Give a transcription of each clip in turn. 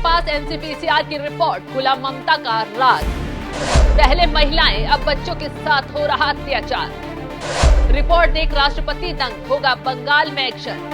पास NCPCR की report, खुला ममता का राज। पहले महिलाएं, अब बच्चों के साथ हो रहा अत्याचार। रिपोर्ट देख राष्ट्रपति दंग, होगा बंगाल में एक्शन।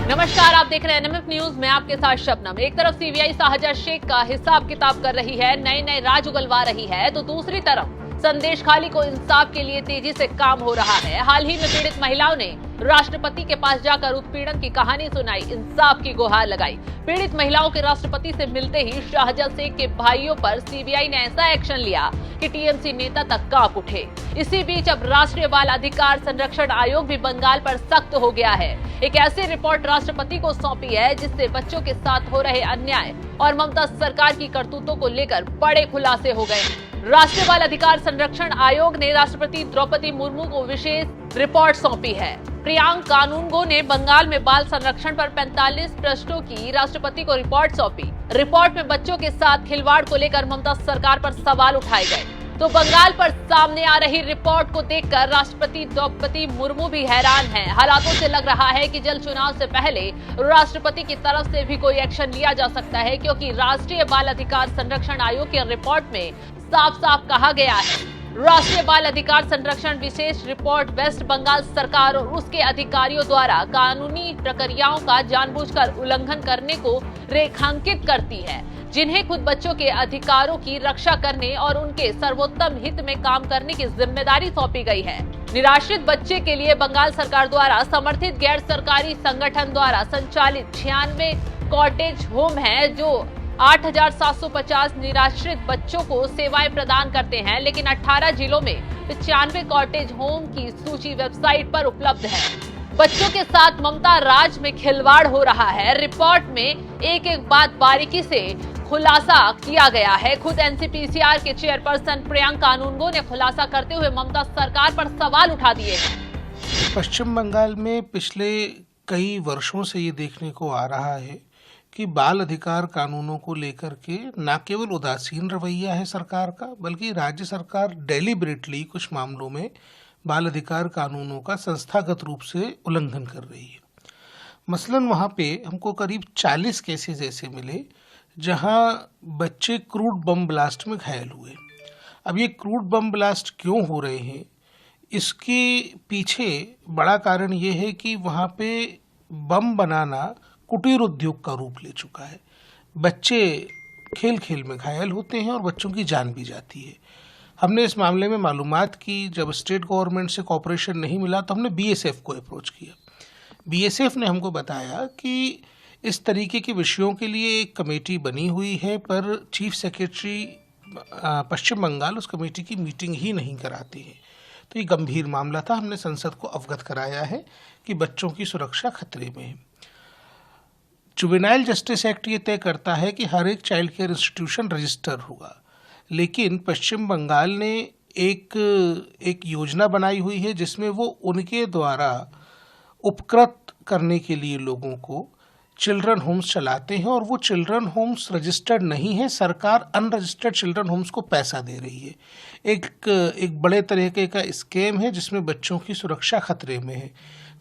नमस्कार, आप देख रहे हैं एनएमएफ न्यूज में आपके साथ शबनम। एक तरफ सीबीआई शाहजहां शेख का हिसाब किताब कर रही है, नए नए राज उगलवा रही है, तो दूसरी तरफ संदेश खाली को इंसाफ के लिए तेजी से काम हो रहा है। हाल ही में पीड़ित महिलाओं ने राष्ट्रपति के पास जाकर उत्पीड़न की कहानी सुनाई, इंसाफ की गुहार लगाई। पीड़ित महिलाओं के राष्ट्रपति से मिलते ही शाहजहां शेख के भाइयों पर सीबीआई ने ऐसा एक्शन लिया कि टीएमसी नेता तक कांप उठे। इसी बीच अब राष्ट्रीय बाल अधिकार संरक्षण आयोग भी बंगाल पर सख्त हो गया है। एक ऐसी रिपोर्ट राष्ट्रपति को सौंपी है जिससे बच्चों के साथ हो रहे अन्याय और ममता सरकार की करतूतों को लेकर बड़े खुलासे हो गए। राष्ट्रीय बाल अधिकार संरक्षण आयोग ने राष्ट्रपति द्रौपदी मुर्मू को विशेष रिपोर्ट सौंपी है। प्रियांक कानूनगो ने बंगाल में बाल संरक्षण पर 45 प्रश्नों की राष्ट्रपति को रिपोर्ट सौंपी। रिपोर्ट में बच्चों के साथ खिलवाड़ को लेकर ममता सरकार पर सवाल उठाए गए। तो बंगाल पर सामने आ रही रिपोर्ट को देखकर राष्ट्रपति द्रौपदी मुर्मू भी हैरान हैं। हालातों से लग रहा है कि जल्द चुनाव से पहले राष्ट्रपति की तरफ से भी कोई एक्शन लिया जा सकता है, क्योंकि राष्ट्रीय बाल अधिकार संरक्षण आयोग की रिपोर्ट में साफ साफ कहा गया है, राष्ट्रीय बाल अधिकार संरक्षण विशेष रिपोर्ट वेस्ट बंगाल सरकार और उसके अधिकारियों द्वारा कानूनी प्रक्रियाओं का जानबूझकर उल्लंघन करने को रेखांकित करती है, जिन्हें खुद बच्चों के अधिकारों की रक्षा करने और उनके सर्वोत्तम हित में काम करने की जिम्मेदारी सौंपी गई है। निराश्रित बच्चे के लिए बंगाल सरकार द्वारा समर्थित गैर सरकारी संगठन द्वारा संचालित 96 कॉटेज होम है, जो 8,750 निराश्रित बच्चों को सेवाएं प्रदान करते हैं, लेकिन 18 जिलों में 95 कॉटेज होम की सूची वेबसाइट पर उपलब्ध है। बच्चों के साथ ममता राज में खिलवाड़ हो रहा है। रिपोर्ट में एक एक बात बारीकी से खुलासा किया गया है। खुद एनसीपीसीआर के चेयरपर्सन प्रियांक कानूनगो ने खुलासा करते हुए ममता सरकार पर सवाल उठा दिए हैं। पश्चिम बंगाल में पिछले कई वर्षों से ये देखने को आ रहा है कि बाल अधिकार कानूनों को लेकर के न केवल उदासीन रवैया है सरकार का, बल्कि राज्य सरकार डेलिबरेटली कुछ मामलों में बाल अधिकार कानूनों का संस्थागत रूप से उल्लंघन कर रही है। मसलन वहाँ पे हमको करीब 40 केसेस ऐसे मिले जहाँ बच्चे क्रूड बम ब्लास्ट में घायल हुए। अब ये क्रूड बम ब्लास्ट क्यों हो रहे हैं, इसके पीछे बड़ा कारण ये है कि वहाँ पे बम बनाना कुटीर उद्योग का रूप ले चुका है। बच्चे खेल खेल में घायल होते हैं और बच्चों की जान भी जाती है। हमने इस मामले में मालूमात की, जब स्टेट गवर्नमेंट से कॉपरेशन नहीं मिला तो हमने बीएसएफ को अप्रोच किया। बीएसएफ ने हमको बताया कि इस तरीके के विषयों के लिए एक कमेटी बनी हुई है, पर चीफ सेक्रेटरी पश्चिम बंगाल उस कमेटी की मीटिंग ही नहीं कराते हैं। तो ये गंभीर मामला था। हमने संसद को अवगत कराया है कि बच्चों की सुरक्षा खतरे में है। जुवेनाइल जस्टिस एक्ट ये तय करता है कि हर एक चाइल्ड केयर इंस्टीट्यूशन रजिस्टर होगा, लेकिन पश्चिम बंगाल ने एक योजना बनाई हुई है जिसमें वो उनके द्वारा उपकृत करने के लिए लोगों को चिल्ड्रन होम्स चलाते हैं, और वो चिल्ड्रन होम्स रजिस्टर्ड नहीं है। सरकार अनरजिस्टर्ड चिल्ड्रन होम्स को पैसा दे रही है। एक बड़े तरीके का स्कैम है जिसमें बच्चों की सुरक्षा खतरे में है।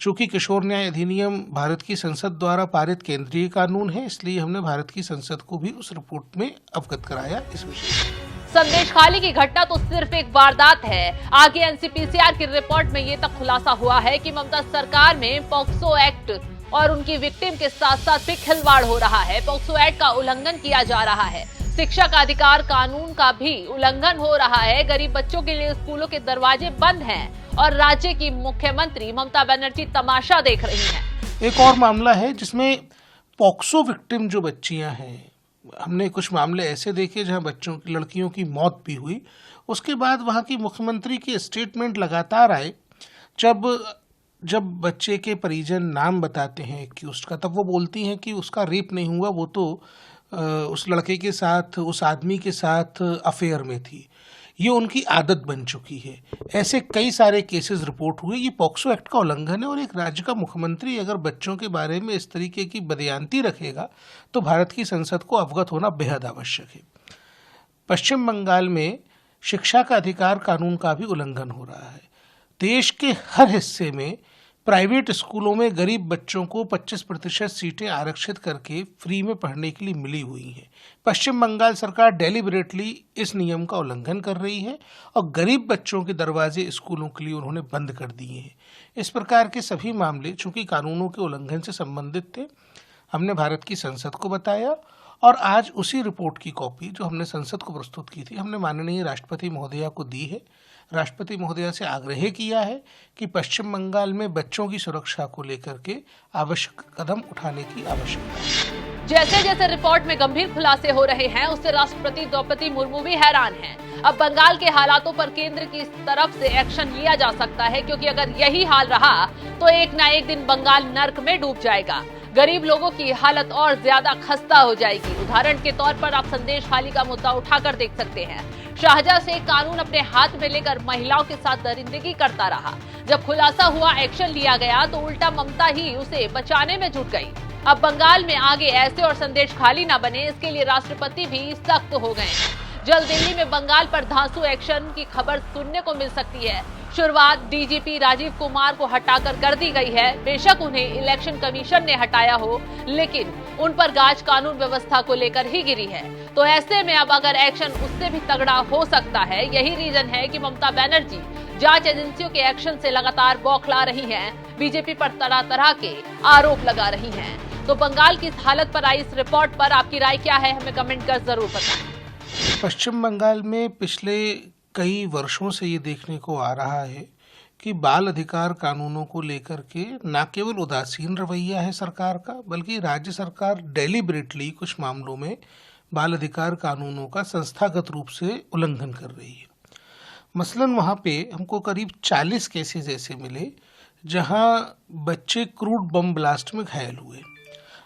चूंकि किशोर न्याय अधिनियम भारत की संसद द्वारा पारित केंद्रीय कानून है, इसलिए हमने भारत की संसद को भी उस रिपोर्ट में अवगत कराया इस विषय में। संदेश खाली की घटना तो सिर्फ एक वारदात है। आगे एनसीपीसीआर की रिपोर्ट में ये तक खुलासा हुआ है कि ममता सरकार में पॉक्सो एक्ट और उनकी विक्टिम के साथ साथ भी खिलवाड़ हो रहा है। पॉक्सो एक्ट का उल्लंघन किया जा रहा है, शिक्षा का अधिकार कानून का भी उल्लंघन हो रहा है। गरीब बच्चों के लिए स्कूलों के दरवाजे बंद हैं और राज्य की मुख्यमंत्री ममता बनर्जी तमाशा देख रही हैं। एक और मामला है जिसमें पॉक्सो विक्टिम जो बच्चियां हैं, हमने कुछ मामले ऐसे देखे जहां बच्चों की लड़कियों की मौत भी हुई। उसके बाद वहां की मुख्यमंत्री के स्टेटमेंट लगातार आए। जब बच्चे के परिजन नाम बताते हैं एक्यूज्ड का, तब वो बोलती हैं कि उसका रेप नहीं हुआ, वो तो उस लड़के के साथ, उस आदमी के साथ अफेयर में थी। ये उनकी आदत बन चुकी है। ऐसे कई सारे केसेस रिपोर्ट हुए। ये पॉक्सो एक्ट का उल्लंघन है, और एक राज्य का मुख्यमंत्री अगर बच्चों के बारे में इस तरीके की बयानती रखेगा तो भारत की संसद को अवगत होना बेहद आवश्यक है। पश्चिम बंगाल में शिक्षा का अधिकार कानून का भी उल्लंघन हो रहा है। देश के हर हिस्से में प्राइवेट स्कूलों में गरीब बच्चों को 25% सीटें आरक्षित करके फ्री में पढ़ने के लिए मिली हुई हैं। पश्चिम बंगाल सरकार डेलिबरेटली इस नियम का उल्लंघन कर रही है और गरीब बच्चों के दरवाजे स्कूलों के लिए उन्होंने बंद कर दिए हैं। इस प्रकार के सभी मामले चूंकि कानूनों के उल्लंघन से संबंधित थे, हमने भारत की संसद को बताया और आज उसी रिपोर्ट की कॉपी जो हमने संसद को प्रस्तुत की थी, हमने माननीय राष्ट्रपति महोदया को दी है। राष्ट्रपति महोदया से आग्रह किया है कि पश्चिम बंगाल में बच्चों की सुरक्षा को लेकर के आवश्यक कदम उठाने की आवश्यकता है। जैसे जैसे रिपोर्ट में गंभीर खुलासे हो रहे हैं, उससे राष्ट्रपति द्रौपदी मुर्मू भी हैरान हैं। अब बंगाल के हालातों पर केंद्र की तरफ से एक्शन लिया जा सकता है, क्योंकि अगर यही हाल रहा तो एक ना एक दिन बंगाल नर्क में डूब जाएगा। गरीब लोगों की हालत और ज्यादा खस्ता हो जाएगी। उदाहरण के तौर पर आप संदेश खाली का मुद्दा उठाकर देख सकते हैं। शाहजहां शेख कानून अपने हाथ में लेकर महिलाओं के साथ दरिंदगी करता रहा। जब खुलासा हुआ, एक्शन लिया गया तो उल्टा ममता ही उसे बचाने में जुट गई। अब बंगाल में आगे ऐसे और संदेश खाली ना बने, इसके लिए राष्ट्रपति भी सख्त हो गए हैं। जल्द दिल्ली में बंगाल पर धांसू एक्शन की खबर सुनने को मिल सकती है। शुरुआत डीजीपी राजीव कुमार को हटाकर कर दी गई है। बेशक उन्हें इलेक्शन कमीशन ने हटाया हो, लेकिन उन पर गाज कानून व्यवस्था को लेकर ही गिरी है। तो ऐसे में अब अगर एक्शन उससे भी तगड़ा हो सकता है। यही रीजन है कि ममता बनर्जी जांच एजेंसियों के एक्शन से लगातार बौखला रही हैं, बीजेपी पर तरह तरह के आरोप लगा रही हैं। तो बंगाल की इस हालत पर आई इस रिपोर्ट पर आपकी राय क्या है, हमें कमेंट कर जरूर बताएं। पश्चिम बंगाल में पिछले कई वर्षों से ये देखने को आ रहा है कि बाल अधिकार कानूनों को लेकर के न केवल उदासीन रवैया है सरकार का, बल्कि राज्य सरकार डेलिबरेटली कुछ मामलों में बाल अधिकार कानूनों का संस्थागत रूप से उल्लंघन कर रही है। मसलन वहाँ पे हमको करीब 40 केसेस ऐसे मिले जहाँ बच्चे क्रूड बम ब्लास्ट में घायल हुए।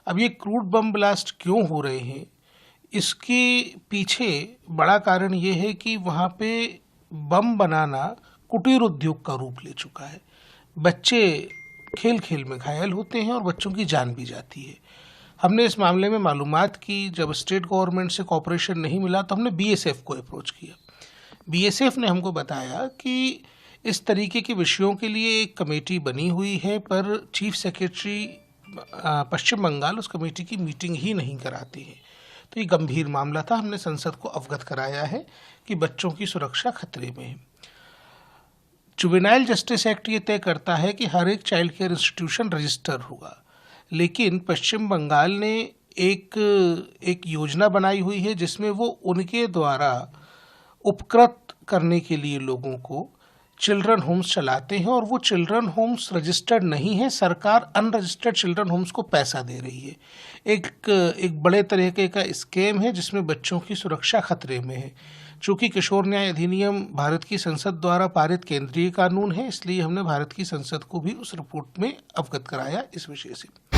अब ये क्रूड बम ब्लास्ट क्यों हो रहे हैं, इसके पीछे बड़ा कारण ये है कि वहाँ पे बम बनाना कुटीर उद्योग का रूप ले चुका है। बच्चे खेल खेल में घायल होते हैं और बच्चों की जान भी जाती है। हमने इस मामले में मालूमात की। जब स्टेट गवर्नमेंट से कॉपरेशन नहीं मिला तो हमने बीएसएफ को अप्रोच किया। बीएसएफ ने हमको बताया कि इस तरीके के विषयों के लिए एक कमेटी बनी हुई है, पर चीफ सेक्रेटरी पश्चिम बंगाल उस कमेटी की मीटिंग ही नहीं कराते हैं। तो ये गंभीर मामला था। हमने संसद को अवगत कराया है कि बच्चों की सुरक्षा खतरे में है। जुवेनाइल जस्टिस एक्ट ये तय करता है कि हर एक चाइल्ड केयर इंस्टीट्यूशन रजिस्टर होगा, लेकिन पश्चिम बंगाल ने एक योजना बनाई हुई है जिसमें वो उनके द्वारा उपकृत करने के लिए लोगों को चिल्ड्रन होम्स चलाते हैं, और वो चिल्ड्रन होम्स रजिस्टर्ड नहीं है। सरकार अनरजिस्टर्ड चिल्ड्रन होम्स को पैसा दे रही है। एक बड़े तरीके का स्कैम है जिसमें बच्चों की सुरक्षा खतरे में है। चूंकि किशोर न्याय अधिनियम भारत की संसद द्वारा पारित केंद्रीय कानून है, इसलिए हमने भारत की संसद को भी उस रिपोर्ट में अवगत कराया इस विषय से।